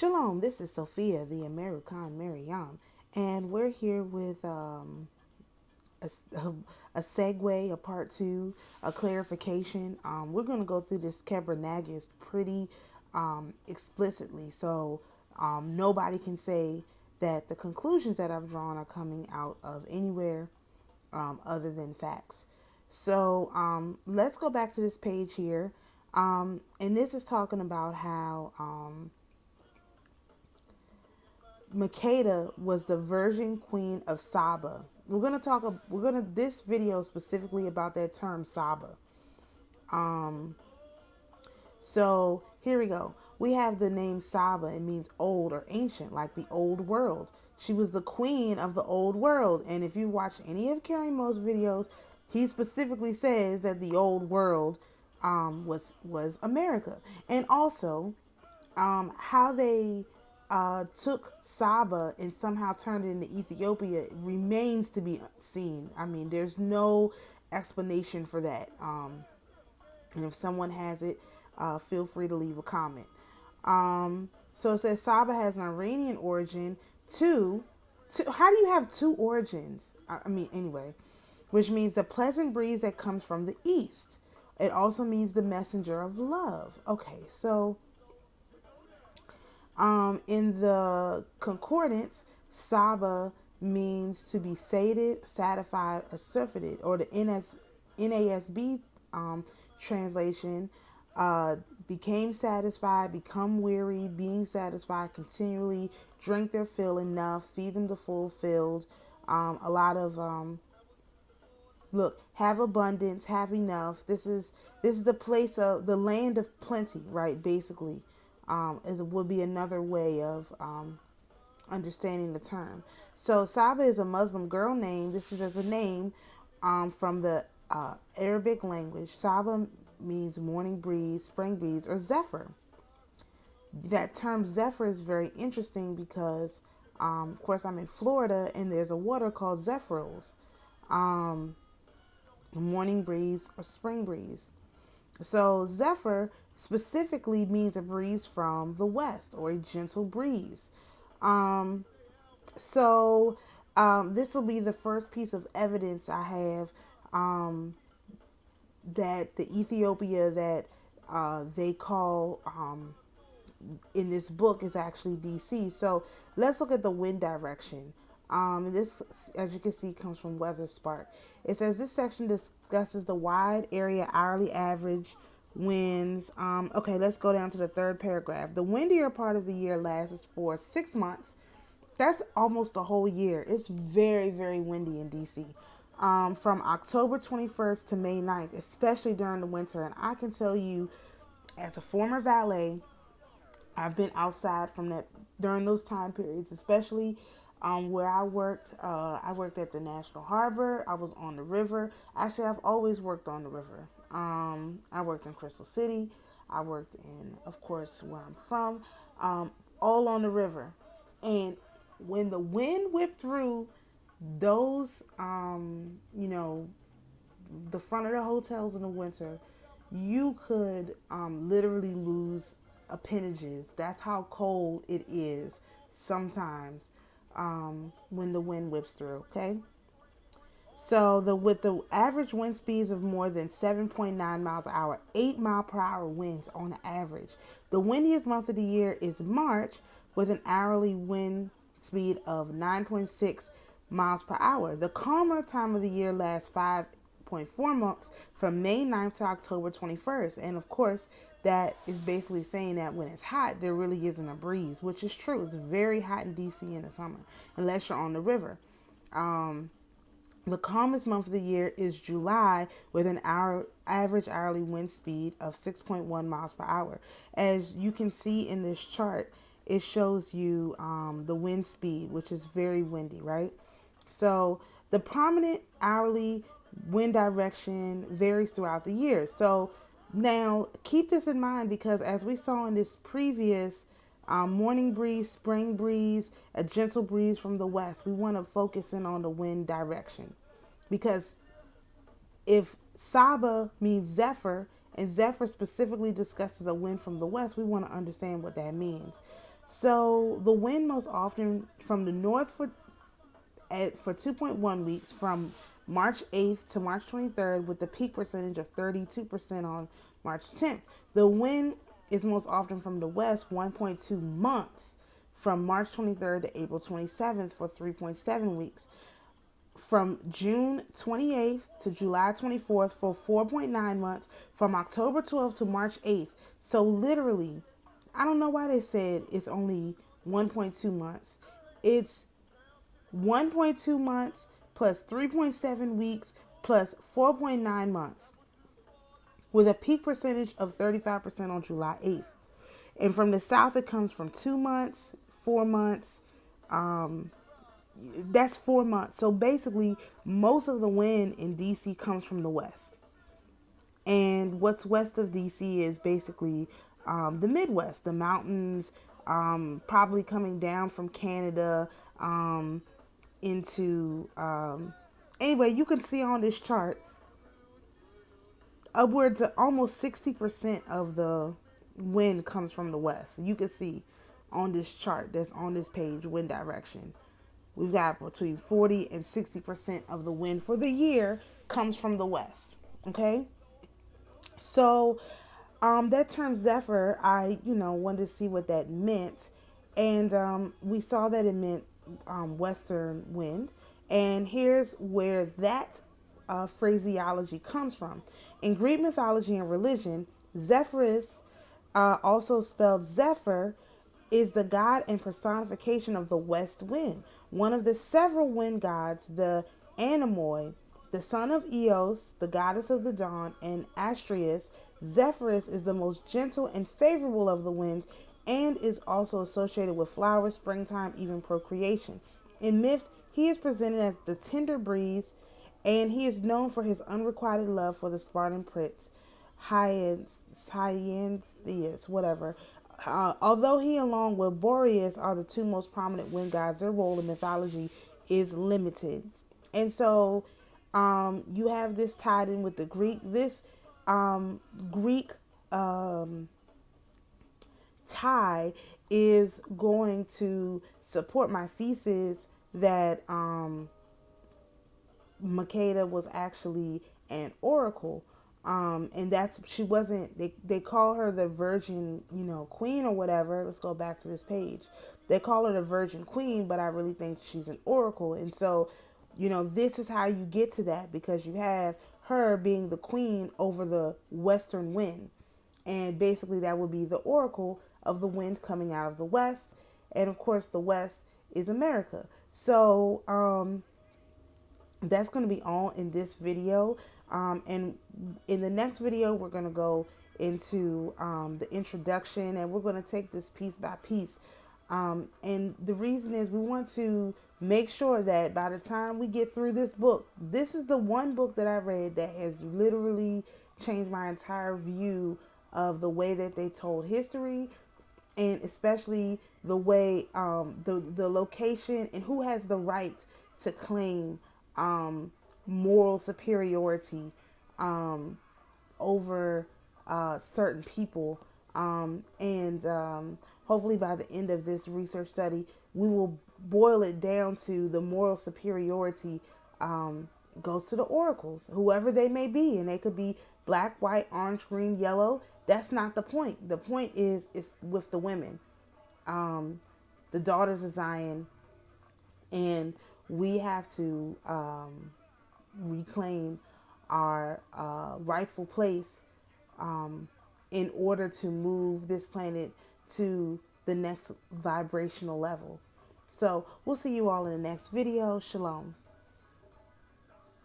Shalom, this is Sophia, the American Miriam, and we're here with a segue, a part two, a clarification. We're going to go through this Kebra Nagast pretty explicitly, so nobody can say that the conclusions that I've drawn are coming out of anywhere other than facts. So let's go back to this page here. And this is talking about how Makeda was the virgin queen of Saba. This video specifically about that term Saba. So here we go. We have the name Saba. It means old or ancient, like the old world. She was the queen of the old world. And if you watch any of Carrie Mo's videos, he specifically says that the old world was America. And also how they took Saba and somehow turned it into Ethiopia remains to be seen. I mean, there's no explanation for that. And if someone has it, feel free to leave a comment. So it says Saba has an Iranian origin. How do you have two origins? I mean, anyway, which means the pleasant breeze that comes from the east. It also means the messenger of love. Okay, so in the concordance, Saba means to be sated, satisfied, or surfeited, or the NASB translation, became satisfied, become weary, being satisfied continually, drink their fill enough, feed them to fulfilled. A lot of look, have abundance, have enough. This is the place of the land of plenty, right? Basically, would be another way of understanding the term. So Saba is a Muslim girl name. This is as a name from the Arabic language. Saba means morning breeze, spring breeze, or zephyr. That term zephyr is very interesting because, of course, I'm in Florida and there's a water called Zephyrils. Morning breeze or spring breeze. So zephyr specifically means a breeze from the west or a gentle breeze. This will be the first piece of evidence I have that the Ethiopia that they call in this book is actually DC. So let's look at the wind direction. This, as you can see, comes from Weather Spark. It says this section discusses the wide area hourly average winds. Okay, let's go down to the third paragraph. The windier part of the year lasts for 6 months. That's almost the whole year. It's very, very windy in DC. From October 21st to May 9th, especially during the winter. And I can tell you, as a former valet, I've been outside from that during those time periods, especially where I worked. I worked at the National Harbor. I was on the river. Actually, I've always worked on the river. I worked in Crystal City. I worked in, of course, where I'm from, all on the river. And when the wind whipped through those, the front of the hotels in the winter, you could literally lose appendages. That's how cold it is sometimes when the wind whips through. Okay, so with the average wind speeds of more than 7.9 miles an hour, 8 mile per hour winds on average. The windiest month of the year is March with an hourly wind speed of 9.6 miles per hour. The calmer time of the year lasts 5.4 months from May 9th to October 21st. And of course, that is basically saying that when it's hot, there really isn't a breeze, which is true. It's very hot in DC in the summer, unless you're on the river. The calmest month of the year is July with an average hourly wind speed of 6.1 miles per hour. As you can see in this chart, it shows you the wind speed, which is very windy, right? So the prominent hourly wind direction varies throughout the year. So now keep this in mind, because as we saw in this previous morning breeze, spring breeze, a gentle breeze from the west, we want to focus in on the wind direction, because if Saba means zephyr and zephyr specifically discusses a wind from the west, we want to understand what that means. So the wind most often from the north for 2.1 weeks from March 8th to March 23rd with the peak percentage of 32% on March 10th. The wind is most often from the west 1.2 months from March 23rd to April 27th for 3.7 weeks. From June 28th to July 24th for 4.9 months, from October 12th to March 8th. So literally, I don't know why they said it's only 1.2 months. It's 1.2 months plus 3.7 weeks plus 4.9 months with a peak percentage of 35% on July 8th. And from the south, it comes from 2 months, 4 months. That's 4 months. So basically, most of the wind in DC comes from the west. And what's west of DC is basically the Midwest, the mountains, probably coming down from Canada into. Anyway, you can see on this chart upwards of almost 60% of the wind comes from the west. You can see on this chart that's on this page, wind direction. We've got between 40 and 60% of the wind for the year comes from the west. Okay. So that term Zephyr, I, wanted to see what that meant. And we saw that it meant western wind. And here's where that phraseology comes from. In Greek mythology and religion, Zephyrus, also spelled Zephyr, is the god and personification of the west wind, one of the several wind gods, the Anemoi, the son of Eos, the goddess of the dawn, and Astraeus. Zephyrus is the most gentle and favorable of the winds and is also associated with flowers, springtime, even procreation. In myths, he is presented as the tender breeze, and he is known for his unrequited love for the Spartan prince, Hyantheus, whatever. Although he, along with Boreas, are the two most prominent wind gods, their role in mythology is limited. And so you have this tied in with the Greek. This Greek tie is going to support my thesis that Makeda was actually an oracle. And she wasn't, they call her the virgin, queen or whatever. Let's go back to this page. They call her the virgin queen, but I really think she's an oracle. And so, this is how you get to that, because you have her being the queen over the western wind. And basically that would be the oracle of the wind coming out of the west. And of course, the west is America. So, that's going to be all in this video. And in the next video, we're going to go into the introduction, and we're going to take this piece by piece. And the reason is we want to make sure that by the time we get through this book, this is the one book that I read that has literally changed my entire view of the way that they told history, and especially the way the location and who has the right to claim moral superiority over certain people. And hopefully by the end of this research study, we will boil it down to the moral superiority goes to the oracles, whoever they may be. And they could be black, white, orange, green, yellow. That's not the point. The point is with the women, the daughters of Zion. And we have to reclaim our rightful place in order to move this planet to the next vibrational level. So we'll see you all in the next video. Shalom.